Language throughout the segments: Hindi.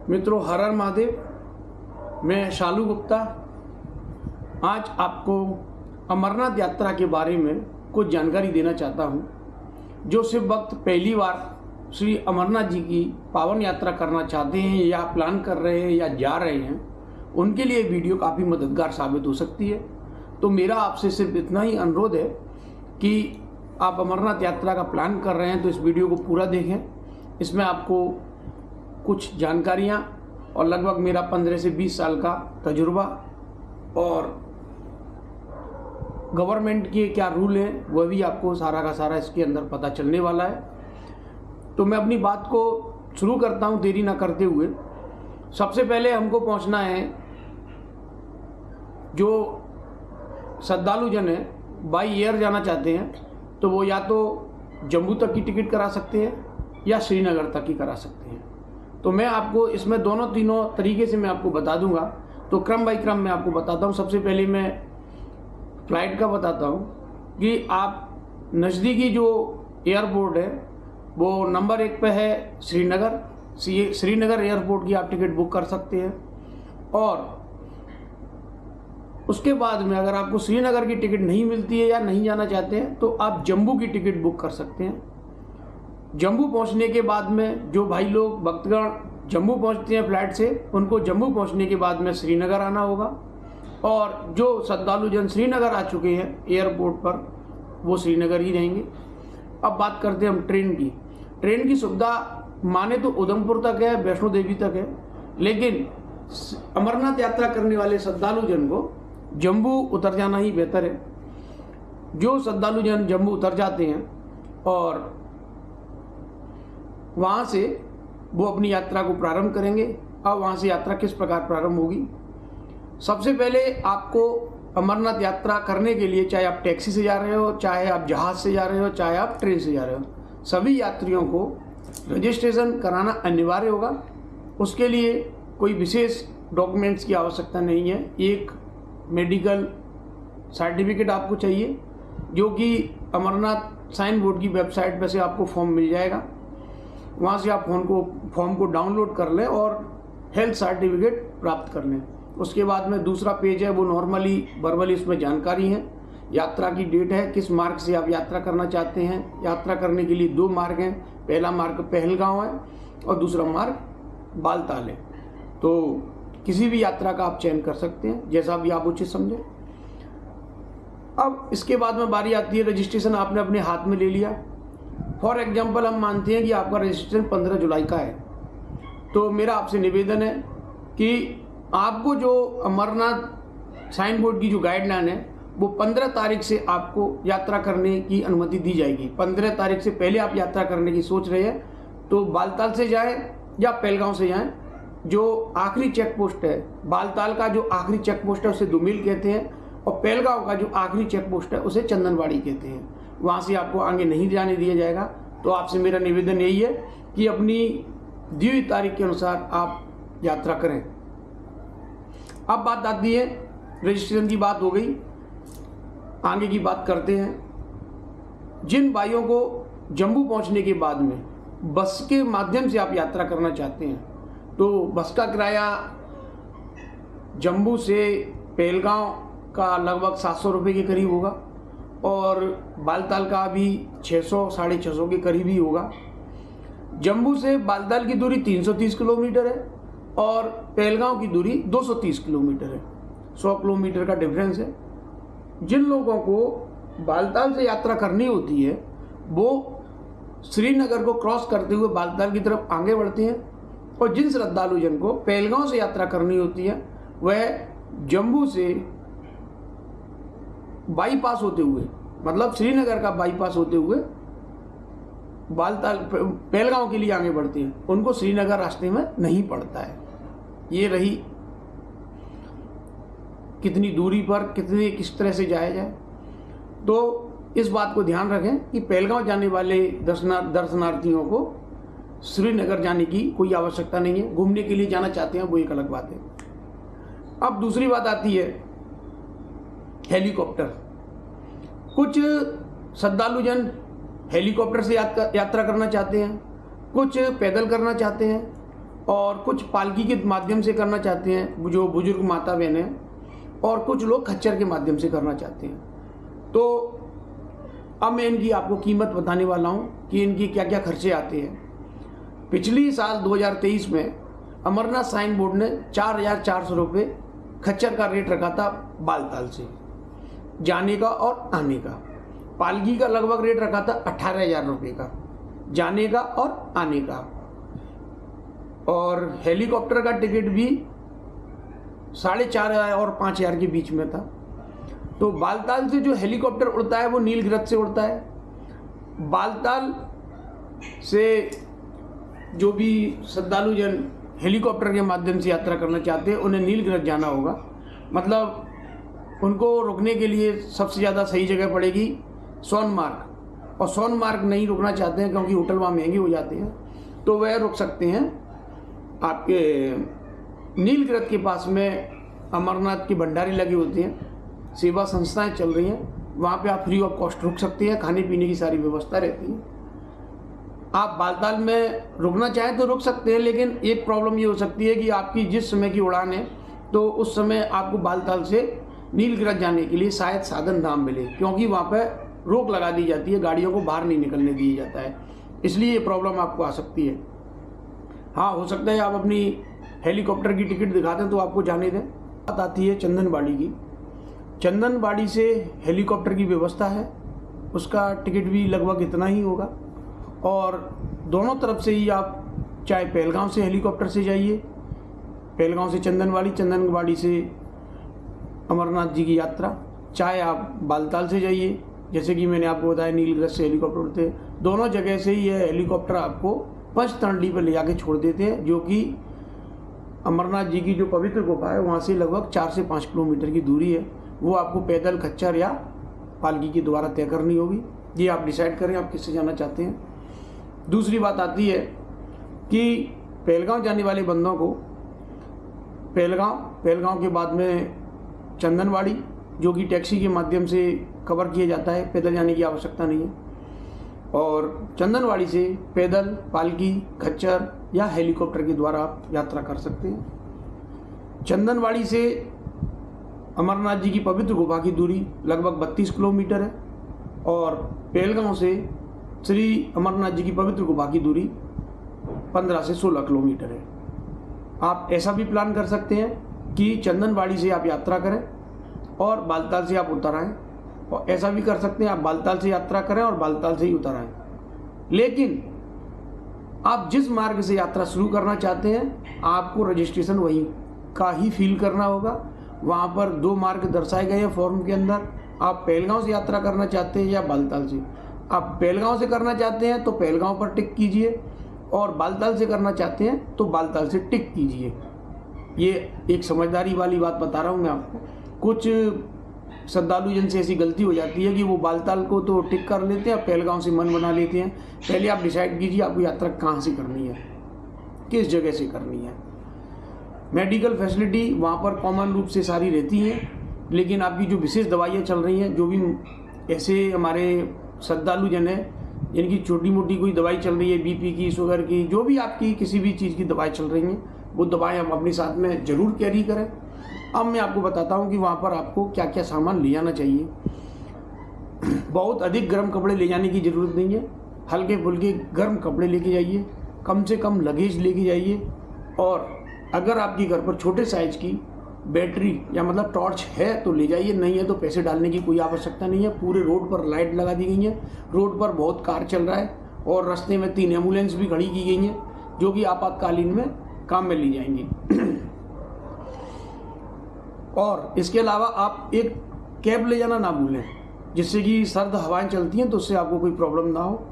मित्रों, हर हर महादेव। मैं शालू गुप्ता आज आपको अमरनाथ यात्रा के बारे में कुछ जानकारी देना चाहता हूं। जो शिव भक्त पहली बार श्री अमरनाथ जी की पावन यात्रा करना चाहते हैं या प्लान कर रहे हैं या जा रहे हैं, उनके लिए वीडियो काफ़ी मददगार साबित हो सकती है। तो मेरा आपसे सिर्फ इतना ही अनुरोध है कि आप अमरनाथ यात्रा का प्लान कर रहे हैं तो इस वीडियो को पूरा देखें। इसमें आपको कुछ जानकारियाँ और लगभग मेरा 15 से 20 साल का तजुर्बा और गवर्नमेंट के क्या रूल हैं वह भी आपको सारा का सारा इसके अंदर पता चलने वाला है। तो मैं अपनी बात को शुरू करता हूँ देरी ना करते हुए। सबसे पहले हमको पहुँचना है, जो श्रद्धालु जन है बाई एयर जाना चाहते हैं तो वो या तो जम्मू तक की टिकट करा सकते हैं या श्रीनगर तक की करा सकते हैं। तो मैं आपको इसमें दोनों तीनों तरीके से मैं आपको बता दूंगा। तो क्रम बाई क्रम मैं आपको बताता हूँ। सबसे पहले मैं फ़्लाइट का बताता हूँ कि आप नज़दीकी जो एयरपोर्ट है वो नंबर 1 पे है श्रीनगर। श्रीनगर एयरपोर्ट की आप टिकट बुक कर सकते हैं। और उसके बाद में अगर आपको श्रीनगर की टिकट नहीं मिलती है या नहीं जाना चाहते हैं तो आप जम्मू की टिकट बुक कर सकते हैं। जम्मू पहुंचने के बाद में जो भाई लोग भक्तगण जम्मू पहुंचते हैं फ्लाइट से, उनको जम्मू पहुंचने के बाद में श्रीनगर आना होगा। और जो श्रद्धालु जन श्रीनगर आ चुके हैं एयरपोर्ट पर, वो श्रीनगर ही रहेंगे। अब बात करते हैं हम ट्रेन की। ट्रेन की सुविधा माने तो उधमपुर तक है, वैष्णो देवी तक है, लेकिन अमरनाथ यात्रा करने वाले श्रद्धालु जन को जम्मू उतर जाना ही बेहतर है। जो श्रद्धालु जन जम्मू उतर जाते हैं और वहाँ से वो अपनी यात्रा को प्रारंभ करेंगे। अब वहाँ से यात्रा किस प्रकार प्रारंभ होगी? सबसे पहले आपको अमरनाथ यात्रा करने के लिए, चाहे आप टैक्सी से जा रहे हो, चाहे आप जहाज़ से जा रहे हो, चाहे आप ट्रेन से जा रहे हो, सभी यात्रियों को रजिस्ट्रेशन कराना अनिवार्य होगा। उसके लिए कोई विशेष डॉक्यूमेंट्स की आवश्यकता नहीं है। एक मेडिकल सर्टिफिकेट आपको चाहिए, जो कि अमरनाथ साइन बोर्ड की वेबसाइट पर से आपको फॉर्म मिल जाएगा। वहाँ से आप फॉर्म को डाउनलोड कर लें और हेल्थ सर्टिफिकेट प्राप्त कर लें। उसके बाद में दूसरा पेज है, वो नॉर्मली वर्बली उसमें जानकारी है। यात्रा की डेट है, किस मार्ग से आप यात्रा करना चाहते हैं। यात्रा करने के लिए 2 मार्ग हैं। पहला मार्ग पहलगांव है और दूसरा मार्ग बालताल है। तो किसी भी यात्रा का आप चयन कर सकते हैं, जैसा भी आप उचित समझें। अब इसके बाद में बारी आती है, रजिस्ट्रेशन आपने अपने हाथ में ले लिया। फॉर एग्जाम्पल हम मानते हैं कि आपका रजिस्ट्रेशन 15 जुलाई का है, तो मेरा आपसे निवेदन है कि आपको जो अमरनाथ साइन बोर्ड की जो गाइडलाइन है वो 15 तारीख से आपको यात्रा करने की अनुमति दी जाएगी। 15 तारीख से पहले आप यात्रा करने की सोच रहे हैं तो बालताल से जाएं या पहलगांव से जाएं। जो आखिरी चेक पोस्ट है, बालताल का जो आखिरी चेक पोस्ट है उसे दुमिल कहते हैं, और पहलगांव का जो आखिरी चेक पोस्ट है उसे चंदनवाड़ी कहते हैं। वहाँ से आपको आगे नहीं जाने दिया जाएगा। तो आपसे मेरा निवेदन यही है कि अपनी दी हुई तारीख के अनुसार आप यात्रा करें। अब बात आती है, रजिस्ट्रेशन की बात हो गई, आगे की बात करते हैं। जिन भाइयों को जम्मू पहुँचने के बाद में बस के माध्यम से आप यात्रा करना चाहते हैं तो बस का किराया जम्मू से पहलगांव का लगभग 700 रुपये के करीब होगा और बालताल का भी 600 साढ़े 600 के करीब ही होगा। जम्मू से बालताल की दूरी 330 किलोमीटर है और पहलगांव की दूरी 230 किलोमीटर है। 100 किलोमीटर का डिफरेंस है। जिन लोगों को बालताल से यात्रा करनी होती है वो श्रीनगर को क्रॉस करते हुए बालताल की तरफ आगे बढ़ते हैं, और जिन श्रद्धालु जन को पहलगांव से यात्रा करनी होती है वह जम्मू से बाईपास होते हुए, मतलब श्रीनगर का बाईपास होते हुए बालताल पहलगांव के लिए आगे बढ़ते हैं। उनको श्रीनगर रास्ते में नहीं पड़ता है। ये रही कितनी दूरी पर किस तरह से जाया जाए। तो इस बात को ध्यान रखें कि पहलगांव जाने वाले दर्शनार्थियों को श्रीनगर जाने की कोई आवश्यकता नहीं है। घूमने के लिए जाना चाहते हैं वो एक अलग बात है। अब दूसरी बात आती है हेलीकॉप्टर। कुछ श्रद्धालु जन हेलीकॉप्टर से यात्रा करना चाहते हैं, कुछ पैदल करना चाहते हैं, और कुछ पालकी के माध्यम से करना चाहते हैं जो बुजुर्ग माता बहन हैं, और कुछ लोग खच्चर के माध्यम से करना चाहते हैं। तो अब मैं इनकी आपको कीमत बताने वाला हूँ कि इनकी क्या क्या खर्चे आते हैं। पिछली साल 2023 में अमरनाथ साइन बोर्ड ने 4,400 रुपये खच्चर का रेट रखा था बालताल से जाने का और आने का। पालकी का लगभग रेट रखा था 18,000 रुपये का जाने का और आने का, और हेलीकॉप्टर का टिकट भी 4,500 और 5,000 के बीच में था। तो बालताल से जो हेलीकॉप्टर उड़ता है वो नीलगिरज से उड़ता है। बालताल से जो भी श्रद्धालु जन हेलीकॉप्टर के माध्यम से यात्रा करना चाहते हैं उन्हें नीलगिरज जाना होगा। मतलब उनको रुकने के लिए सबसे ज़्यादा सही जगह पड़ेगी सोनमार्ग, और सोनमार्ग नहीं रुकना चाहते हैं क्योंकि होटल वहाँ महंगे हो जाते हैं, तो वह रुक सकते हैं आपके नीलगिरज के पास में। अमरनाथ के भंडारे लगे होते हैं, सेवा संस्थाएं चल रही हैं, वहाँ पे आप फ्री ऑफ कॉस्ट रुक सकते हैं, खाने पीने की सारी व्यवस्था रहती है। आप बालताल में रुकना चाहें तो रुक सकते हैं, लेकिन एक प्रॉब्लम ये हो सकती है कि आपकी जिस समय की उड़ान है तो उस समय आपको बालताल से नीलगिरज जाने के लिए शायद साधन ना मिले, क्योंकि वहाँ पर रोक लगा दी जाती है, गाड़ियों को बाहर नहीं निकलने दिया जाता है, इसलिए ये प्रॉब्लम आपको आ सकती है। हाँ, हो सकता है आप अपनी हेलीकॉप्टर की टिकट दिखा दें तो आपको जाने दें। बात आती है चंदनबाड़ी की। चंदनबाड़ी से हेलीकॉप्टर की व्यवस्था है, उसका टिकट भी लगभग इतना ही होगा, और दोनों तरफ से ही आप चाहे पहलगांव से हेलीकॉप्टर से जाइए, पहलगांव से चंदनबाड़ी, चंदनबाड़ी से अमरनाथ जी की यात्रा, चाहे आप बालताल से जाइए, जैसे कि मैंने आपको बताया नीलगिरज से हेलीकॉप्टर उड़ते हैं। दोनों जगह से ये हेलीकॉप्टर आपको पंचतरणी पर ले जाके छोड़ देते हैं, जो कि अमरनाथ जी की जो पवित्र गुफा है वहाँ से लगभग 4 से 5 किलोमीटर की दूरी है। वो आपको पैदल, खच्चर या पालकी के द्वारा तय करनी होगी। ये आप डिसाइड करें आप किससे जाना चाहते हैं। दूसरी बात आती है कि पहलगांव जाने वाले बंदों को पहलगांव के बाद में चंदनबाड़ी, जो कि टैक्सी के माध्यम से कवर किया जाता है, पैदल जाने की आवश्यकता नहीं है, और चंदनबाड़ी से पैदल, पालकी, खच्चर या हेलीकॉप्टर के द्वारा आप यात्रा कर सकते हैं। चंदनबाड़ी से अमरनाथ जी की पवित्र गुफा की दूरी लगभग 32 किलोमीटर है, और पहलगांव से श्री अमरनाथ जी की पवित्र गुफा की दूरी 15 से 16 किलोमीटर है। आप ऐसा भी प्लान कर सकते हैं कि चंदनबाड़ी से आप यात्रा करें और बालताल से आप उतर आएँ, और ऐसा भी कर सकते हैं आप बालताल से यात्रा करें और बालताल से ही उतर आएँ। लेकिन आप जिस मार्ग से यात्रा शुरू करना चाहते हैं आपको रजिस्ट्रेशन वहीं का ही फिल करना होगा। वहाँ पर 2 मार्ग दर्शाए गए हैं फॉर्म के अंदर। आप पहलगांव से यात्रा करना चाहते हैं या बालताल से। आप पहलगांव से करना चाहते हैं तो पहलगांव पर टिक कीजिए, और बालताल से करना चाहते हैं तो बालताल से टिक कीजिए। ये एक समझदारी वाली बात बता रहा हूँ मैं आपको। कुछ श्रद्धालु जन से ऐसी गलती हो जाती है कि वो बालताल को तो टिक कर लेते हैं, पहलगांव से मन बना लेते हैं। पहले आप डिसाइड कीजिए आपको यात्रा कहाँ से करनी है, किस जगह से करनी है। मेडिकल फैसिलिटी वहाँ पर कॉमन रूप से सारी रहती हैं, लेकिन आपकी जो विशेष दवाइयाँ चल रही हैं, जो भी ऐसे हमारे श्रद्धालु जन हैं जिनकी छोटी मोटी कोई दवाई चल रही है, बीपी की, शुगर की, जो भी आपकी किसी भी चीज़ की दवाई चल रही हैं, वो दवाएँ हम अपने साथ में ज़रूर कैरी करें। अब मैं आपको बताता हूँ कि वहाँ पर आपको क्या क्या सामान ले जाना चाहिए। बहुत अधिक गर्म कपड़े ले जाने की ज़रूरत नहीं है, हल्के फुल्के गर्म कपड़े लेके जाइए, कम से कम लगेज लेके जाइए, और अगर आपके घर पर छोटे साइज की बैटरी या मतलब टॉर्च है तो ले जाइए, नहीं है तो पैसे डालने की कोई आवश्यकता नहीं है। पूरे रोड पर लाइट लगा दी गई है, रोड पर बहुत कार चल रहा है, और रास्ते में 3 एम्बुलेंस भी खड़ी की गई हैं जो कि आपातकालीन में काम में ली जाएंगी। और इसके अलावा आप एक कैप ले जाना ना भूलें, जिससे कि सर्द हवाएं चलती हैं तो उससे आपको कोई प्रॉब्लम ना हो।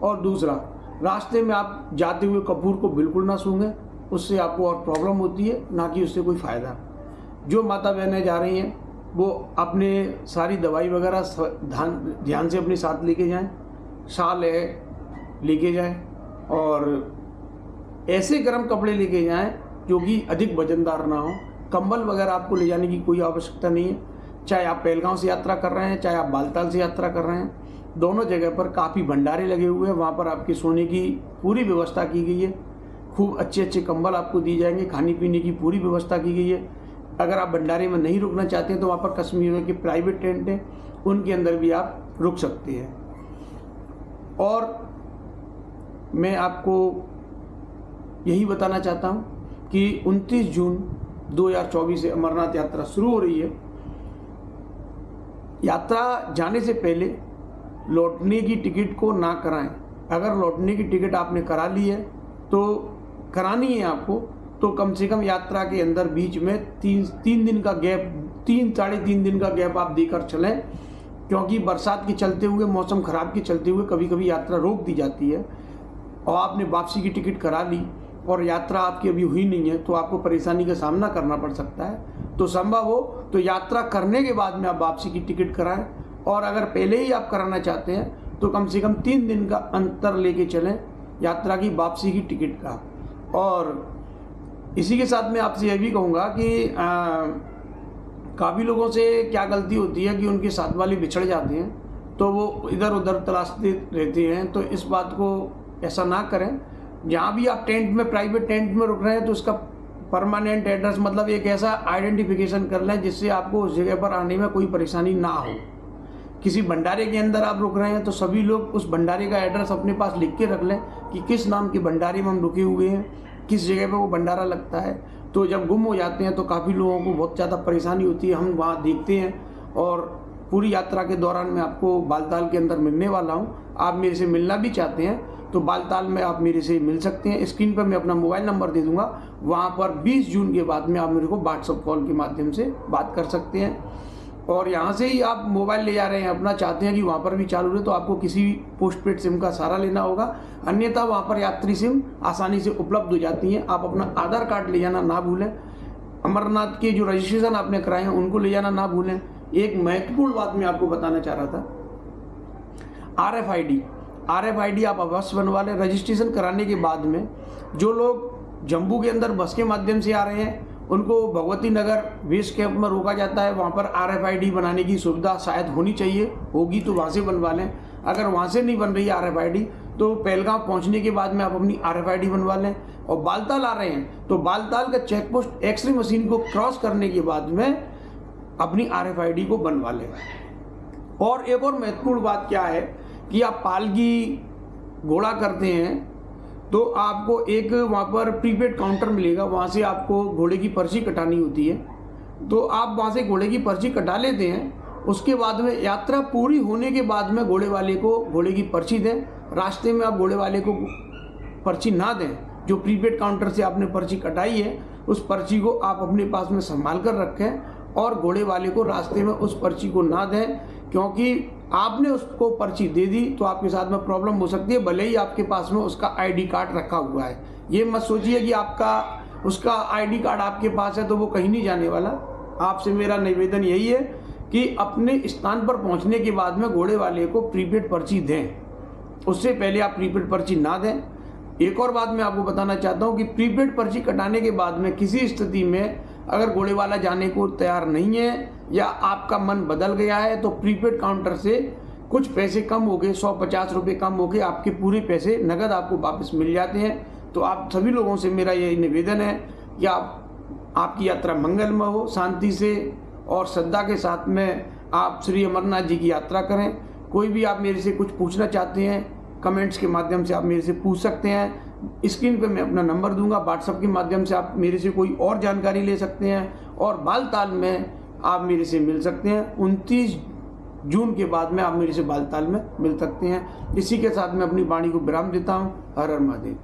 और दूसरा, रास्ते में आप जाते हुए कपूर को बिल्कुल ना सूंघें, उससे आपको और प्रॉब्लम होती है, ना कि उससे कोई फ़ायदा। जो माता बहनें जा रही हैं वो अपने सारी दवाई वगैरह ध्यान से अपने साथ लेके जाएं, शाल है लेके जाएं, और ऐसे गर्म कपड़े लेके जाएं जो कि अधिक वजनदार ना हो। कंबल वगैरह आपको ले जाने की कोई आवश्यकता नहीं है। चाहे आप पहलगांव से यात्रा कर रहे हैं, चाहे आप बालताल से यात्रा कर रहे हैं, दोनों जगह पर काफ़ी भंडारे लगे हुए हैं। वहाँ पर आपके सोने की पूरी व्यवस्था की गई है। खूब अच्छे अच्छे कंबल आपको दिए जाएंगे, खाने पीने की पूरी व्यवस्था की गई है। अगर आप भंडारे में नहीं रुकना चाहते हैं तो वहाँ पर कश्मीरियों के प्राइवेट टेंट हैं, उनके अंदर भी आप रुक सकते हैं। और मैं आपको यही बताना चाहता हूँ कि 29 जून 2024 से अमरनाथ यात्रा शुरू हो रही है। यात्रा जाने से पहले लौटने की टिकट को ना कराएं। अगर लौटने की टिकट आपने करा ली है तो करानी है आपको, तो कम से कम यात्रा के अंदर बीच में तीन दिन का गैप, 3-3.5 दिन का गैप आप देकर चलें, क्योंकि बरसात के चलते हुए, मौसम ख़राब के चलते हुए कभी कभी यात्रा रोक दी जाती है और आपने वापसी की टिकट करा ली और यात्रा आपकी अभी हुई नहीं है तो आपको परेशानी का सामना करना पड़ सकता है। तो संभव हो तो यात्रा करने के बाद में आप वापसी की टिकट कराएं, और अगर पहले ही आप कराना चाहते हैं तो कम से कम 3 दिन का अंतर लेके चलें यात्रा की वापसी की टिकट का। और इसी के साथ मैं आपसे यह भी कहूँगा कि काफ़ी लोगों से क्या गलती होती है कि उनके साथ वाले बिछड़ जाते हैं तो वो इधर उधर तलाशते रहते हैं। तो इस बात को ऐसा ना करें। जहाँ भी आप टेंट में, प्राइवेट टेंट में रुक रहे हैं तो उसका परमानेंट एड्रेस, मतलब एक ऐसा आइडेंटिफिकेशन कर लें जिससे आपको उस जगह पर आने में कोई परेशानी ना हो। किसी भंडारे के अंदर आप रुक रहे हैं तो सभी लोग उस भंडारे का एड्रेस अपने पास लिख के रख लें कि किस नाम के भंडारे में हम रुके हुए हैं, किस जगह पे वो भंडारा लगता है। तो जब गुम हो जाते हैं तो काफ़ी लोगों को बहुत ज़्यादा परेशानी होती है, हम वहाँ देखते हैं। और पूरी यात्रा के दौरान मैं आपको बालताल के अंदर मिलने वाला हूँ। आप मेरे से मिलना भी चाहते हैं तो बालताल में आप मेरे से मिल सकते हैं। स्क्रीन पर मैं अपना मोबाइल नंबर दे दूंगा, वहाँ पर 20 जून के बाद में आप मेरे को व्हाट्सएप कॉल के माध्यम से बात कर सकते हैं। और यहाँ से ही आप मोबाइल ले जा रहे हैं अपना, चाहते हैं कि वहाँ पर भी चालू रहे, तो आपको किसी भी पोस्टपेड सिम का सहारा लेना होगा, अन्यथा वहाँ पर यात्री सिम आसानी से उपलब्ध हो जाती हैं। आप अपना आधार कार्ड ले जाना ना भूलें। अमरनाथ के जो रजिस्ट्रेशन आपने कराए हैं उनको ले जाना ना भूलें। एक महत्वपूर्ण बात मैं आपको बताना चाह रहा था, RFID आप अवश्य बनवा लें। रजिस्ट्रेशन कराने के बाद में जो लोग जम्मू के अंदर बस के माध्यम से आ रहे हैं उनको भगवती नगर बेस कैंप में रोका जाता है। वहाँ पर RFID बनाने की सुविधा शायद होनी चाहिए, होगी तो वहाँ से बनवा लें। अगर वहाँ से नहीं बन रही RFID तो पहलगाम पहुँचने के बाद में आप अपनी RFID बनवा लें। और बालताल आ रहे हैं तो बालताल का चेक पोस्ट एक्सरे मशीन को क्रॉस करने के बाद में अपनी RFID को बनवा लें। और एक और महत्वपूर्ण बात क्या है कि आप पालकी घोड़ा करते हैं तो आपको एक वहाँ पर प्रीपेड काउंटर मिलेगा, वहाँ से आपको घोड़े की पर्ची कटानी होती है। तो आप वहाँ से घोड़े की पर्ची कटा लेते हैं। उसके बाद में यात्रा पूरी होने के बाद में घोड़े वाले को घोड़े की पर्ची दें। रास्ते में आप घोड़े वाले को पर्ची ना दें। जो प्रीपेड काउंटर से आपने पर्ची कटाई है उस पर्ची को आप अपने पास में संभाल कर रखें और घोड़े वाले को रास्ते में उस पर्ची को ना दें, क्योंकि आपने उसको पर्ची दे दी तो आपके साथ में प्रॉब्लम हो सकती है, भले ही आपके पास में उसका ID कार्ड रखा हुआ है। ये मत सोचिए कि उसका ID कार्ड आपके पास है तो वो कहीं नहीं जाने वाला। आपसे मेरा निवेदन यही है कि अपने स्थान पर पहुंचने के बाद में घोड़े वाले को प्रीपेड पर्ची दें, उससे पहले आप प्रीपेड पर्ची ना दें। एक और बात मैं आपको बताना चाहता हूँ कि प्रीपेड पर्ची कटाने के बाद में किसी स्थिति में अगर घोड़े वाला जाने को तैयार नहीं है या आपका मन बदल गया है तो प्रीपेड काउंटर से कुछ पैसे कम हो गए, 150 रुपये कम हो गए, आपके पूरे पैसे नगद आपको वापस मिल जाते हैं। तो आप सभी लोगों से मेरा यही निवेदन है कि आपकी यात्रा मंगलमय हो, शांति से और श्रद्धा के साथ में आप श्री अमरनाथ जी की यात्रा करें। कोई भी आप मेरे से कुछ पूछना चाहते हैं कमेंट्स के माध्यम से आप मेरे से पूछ सकते हैं। स्क्रीन पे मैं अपना नंबर दूंगा, व्हाट्सएप के माध्यम से आप मेरे से कोई और जानकारी ले सकते हैं और बालताल में आप मेरे से मिल सकते हैं। 29 जून के बाद में आप मेरे से बालताल में मिल सकते हैं। इसी के साथ मैं अपनी वाणी को विराम देता हूँ। हर हर महादेव।